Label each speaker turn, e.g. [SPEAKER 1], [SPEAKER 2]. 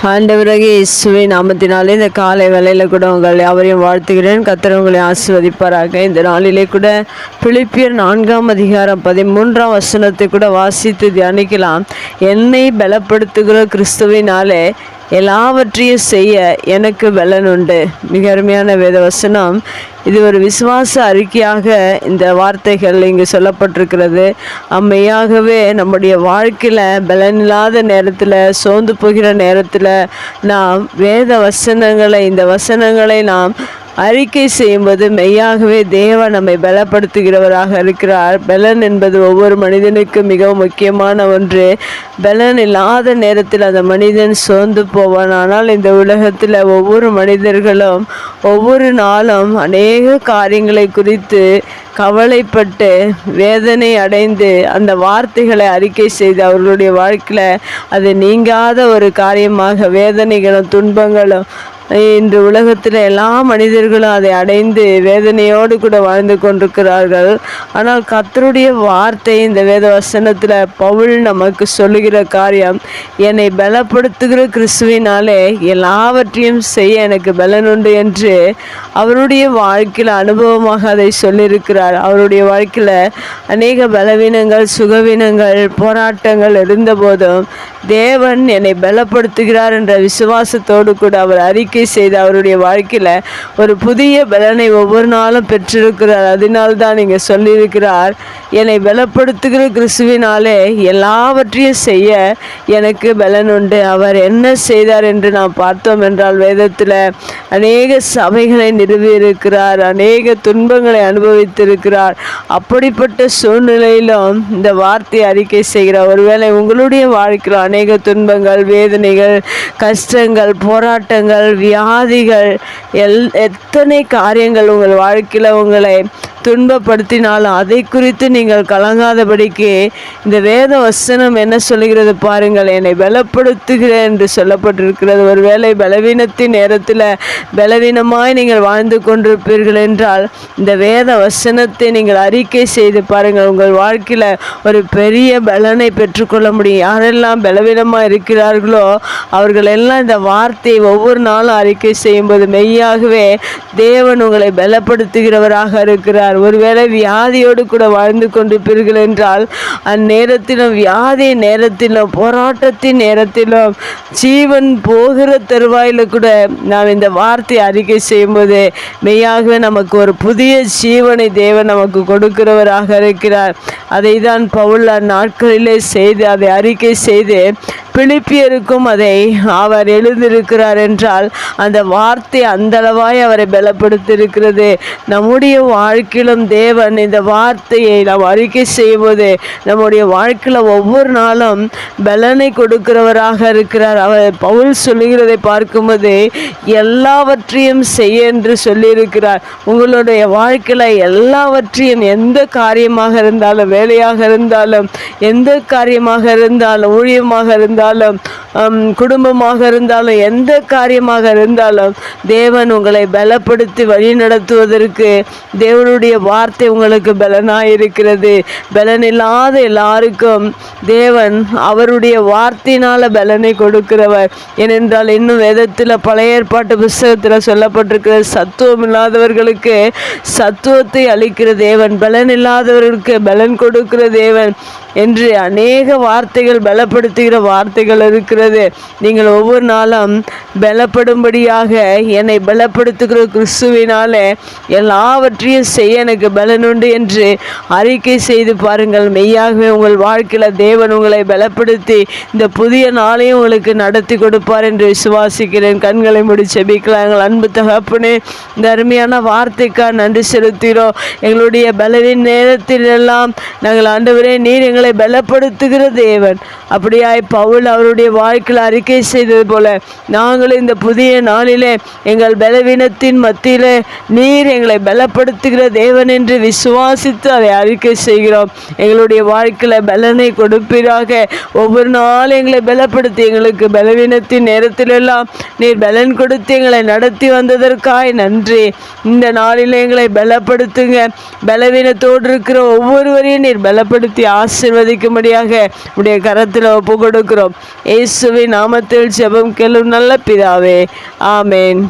[SPEAKER 1] ஆண்டவராகிய இயேசுவின் நாமத்தினாலே இந்த காலை வேளையில் கூட உங்களை அவரையும் வாழ்த்துகிறேன். கர்த்தர் உங்களை ஆசீர்வதிப்பாராக. இந்த நாளிலே கூட பிலிப்பியர் 4 அதிகாரம் 13 கூட வாசித்து தியானிக்கலாம். என்னை பலப்படுத்துகிற கிறிஸ்துவினாலே எல்லாவற்றையும் செய்ய எனக்கு பலன் உண்டு. மிக அருமையான வேத வசனம். இது ஒரு விசுவாச அறிக்கையாக இந்த வார்த்தைகள் இங்கு சொல்லப்பட்டிருக்கிறது. அம்மையாகவே நம்முடைய வாழ்க்கையில் பலனில்லாத நேரத்தில், சோர்ந்து போகிற நேரத்தில் நாம் வேத வசனங்களை, இந்த வசனங்களை நாம் அறிக்கை செய்யும்போது மெய்யாகவே தேவன் நம்மை பலப்படுத்துகிறவராக இருக்கிறார். பலன் என்பது ஒவ்வொரு மனிதனுக்கும் மிகவும் முக்கியமான ஒன்று. பலன் இல்லாத நேரத்தில் அந்த மனிதன் சோர்ந்து போவான். ஆனால் இந்த உலகத்தில் ஒவ்வொரு மனிதர்களும் ஒவ்வொரு நாளும் அநேக காரியங்களை குறித்து கவலைப்பட்டு வேதனை அடைந்து அந்த வார்த்தைகளை அறிக்கை செய்து அவர்களுடைய வாழ்க்கையில் அது நீங்காத ஒரு காரியமாக வேதனைகளும் துன்பங்களும் இன்று உலகத்தில் எல்லா மனிதர்களும் அதை அடைந்து வேதனையோடு கூட வாழ்ந்து கொண்டிருக்கிறார்கள். ஆனால் கர்த்தருடைய வார்த்தை இந்த வேத வசனத்தில் பவுல் நமக்கு சொல்லுகிற காரியம், என்னை பலப்படுத்துகிற கிறிஸ்துவினாலே எல்லாவற்றையும் செய்ய எனக்கு பலன் உண்டு என்று அவருடைய வாழ்க்கையில் அனுபவமாக அதை சொல்லியிருக்கிறார். அவருடைய வாழ்க்கையில் அநேக பலவீனங்கள், சுகவீனங்கள், போராட்டங்கள் இருந்தபோதும் தேவன் என்னை பலப்படுத்துகிறார் என்ற விசுவாசத்தோடு கூட அவர் அறிக்கை செய்து அவருடைய வாழ்க்கையில் ஒரு புதிய பலனை ஒவ்வொரு நாளும் பெற்றிருக்கிறார். அதனால்தான் இங்கே சொல்லியிருக்கிறார், என்னை பலப்படுத்துகிற கிறிஸ்துவினாலே எல்லாவற்றையும் செய்ய எனக்கு பலன் உண்டு. அவர் என்ன செய்தார் என்று நாம் பார்த்தோம் என்றால், வேதத்தில் அநேக சபைகளை நிறுவியிருக்கிறார், அநேக துன்பங்களை அனுபவித்திருக்கிறார். அப்படிப்பட்ட சூழ்நிலையிலும் இந்த வார்த்தை அறிக்கை செய்கிறார். ஒருவேளை உங்களுடைய வாழ்க்கையில் அநேக துன்பங்கள், வேதனைகள், கஷ்டங்கள், போராட்டங்கள், வியாதிகள், எத்தனை காரியங்கள் உங்கள் வாழ்க்கையில் உங்களை துன்பப்படுத்தினாலும் அதை குறித்து நீங்கள் கலங்காதபடிக்கு இந்த வேத வசனம் என்ன சொல்லுகிறது பாருங்கள். என்னை பலப்படுத்துகிறேன் என்று சொல்லப்பட்டிருக்கிறது. ஒருவேளை பலவீனத்தின் நேரத்தில் பலவீனமாய் நீங்கள் வாழ்ந்து கொண்டிருப்பீர்கள் என்றால் இந்த வேத வசனத்தை நீங்கள் அறிக்கை செய்து பாருங்கள். உங்கள் வாழ்க்கையில் ஒரு பெரிய பலனை பெற்றுக்கொள்ள முடியும். யாரெல்லாம் பலவீனமாக இருக்கிறார்களோ அவர்கள் எல்லாம் இந்த வார்த்தையை ஒவ்வொரு நாளும் அறிக்கை செய்யும்போது மெய்யாகவே தேவன் உங்களை பலப்படுத்துகிறவராக இருக்கிறார். ஒருவேளை வியாதியோடு கூட வாழ்ந்து கொண்டிருப்பீர்கள் என்றால் அந்நேரத்திலும், வியாதி நேரத்திலும், போராட்டத்தின் நேரத்திலும், ஜீவன் போகிற தருவாயில் கூட நாம் இந்த வார்த்தையை அறிக்கை செய்யும்போது மெய்யாகவே நமக்கு ஒரு புதிய ஜீவனை தேவன் நமக்கு கொடுக்கிறவராக இருக்கிறார். அதை தான் பவுல் நாட்களிலே செய்து அதை அறிக்கை செய்து பிலிப்பியருக்கும் அதை அவர் எழுதியிருக்கிறார் என்றால் அந்த வார்த்தை அந்தளவாய் அவரை பலப்படுத்தியிருக்கிறது. நம்முடைய வாழ்க்கையிலும் தேவன் இந்த வார்த்தையை நாம் அறிக்கை செய்யும்போது நம்முடைய வாழ்க்கையில் ஒவ்வொரு நாளும் பலனை கொடுக்கிறவராக இருக்கிறார். அவர் பவுல் சொல்லுகிறதை பார்க்கும்போது எல்லாவற்றையும் செய்ய என்று சொல்லியிருக்கிறார். உங்களுடைய வாழ்க்கையில் எல்லாவற்றையும், எந்த காரியமாக இருந்தாலும், வேலையாக இருந்தாலும், எந்த காரியமாக இருந்தாலும், ஊழியமாக இருந்தாலும், குடும்பமாக இருந்தாலும், எந்த காரியமாக இருந்தாலும் தேவன் உங்களை பலப்படுத்தி வழி நடத்துவதற்கு தேவனுடைய வார்த்தை உங்களுக்கு பலனாயிருக்கிறது. பலன் இல்லாத எல்லாருக்கும் தேவன் அவருடைய வார்த்தையினால பலனை கொடுக்கிறவர். ஏனென்றால் இன்னும் வேதத்தில் பழைய ஏற்பாட்டு புஸ்தகத்தில் சொல்லப்பட்டிருக்கிற சத்துவம் இல்லாதவர்களுக்கு சத்துவத்தை அளிக்கிற தேவன், பலன் இல்லாதவர்களுக்கு பலன் கொடுக்கிற தேவன் என்று அநேக வார்த்தைகள், பலப்படுத்துகிற வார்த்தைகள் இருக்கிறது. நீங்கள் ஒவ்வொரு நாளும் பலப்படும்படியாக என்னை பலப்படுத்துகிற கிறிஸ்துவினாலே எல்லாவற்றையும் செய்ய எனக்கு பலனுண்டு என்று அறிக்கை செய்து பாருங்கள். மெய்யாகவே உங்கள் வாழ்க்கையில் தேவன் உங்களை பலப்படுத்தி இந்த புதிய நாளையும் உங்களுக்கு நடத்தி கொடுப்பார் என்று விசுவாசிக்கிறேன். கண்களை மூடி செபிக்கலாம். எங்கள் அன்பு தகப்பனே, இந்த அருமையான வார்த்தைக்காக நன்றி செலுத்துகிறோம். எங்களுடைய பலவின் நேரத்திலெல்லாம் நாங்கள் ஆண்டவரே, நீர் எங்களை பலப்படுத்துகிற தேவன். அப்படியாய் பவுல் அவருடைய வாழ்க்கையில் அறிக்கை செய்தது போல நாங்களும் இந்த புதிய நாளிலே எங்கள் பலவீனத்தின் மத்தியிலே நீர் எங்களை பலப்படுத்துகிற தேவன் என்று விசுவாசித்து அதை அறிக்கை செய்கிறோம். எங்களுடைய வாழ்க்கையில் பலனை கொடுப்பீராக. ஒவ்வொரு நாளும் எங்களை பலப்படுத்தி எங்களுக்கு பலவீனத்தின் நேரத்திலெல்லாம் நீர் பலன் கொடுத்து எங்களை நடத்தி வந்ததற்காய் நன்றி. இந்த நாளில் எங்களை பலப்படுத்துங்க. பலவீனத்தோடு இருக்கிற ஒவ்வொருவரையும் நீர் பலப்படுத்தி ஆசீர்வதிக்கும்படியாக உடைய கரத்தில் ஒப்பு கொடுக்கிறோம். இயேசுவின் நாமத்தில் ஜெபம் கேளும் நல்ல பிதாவே, ஆமென்.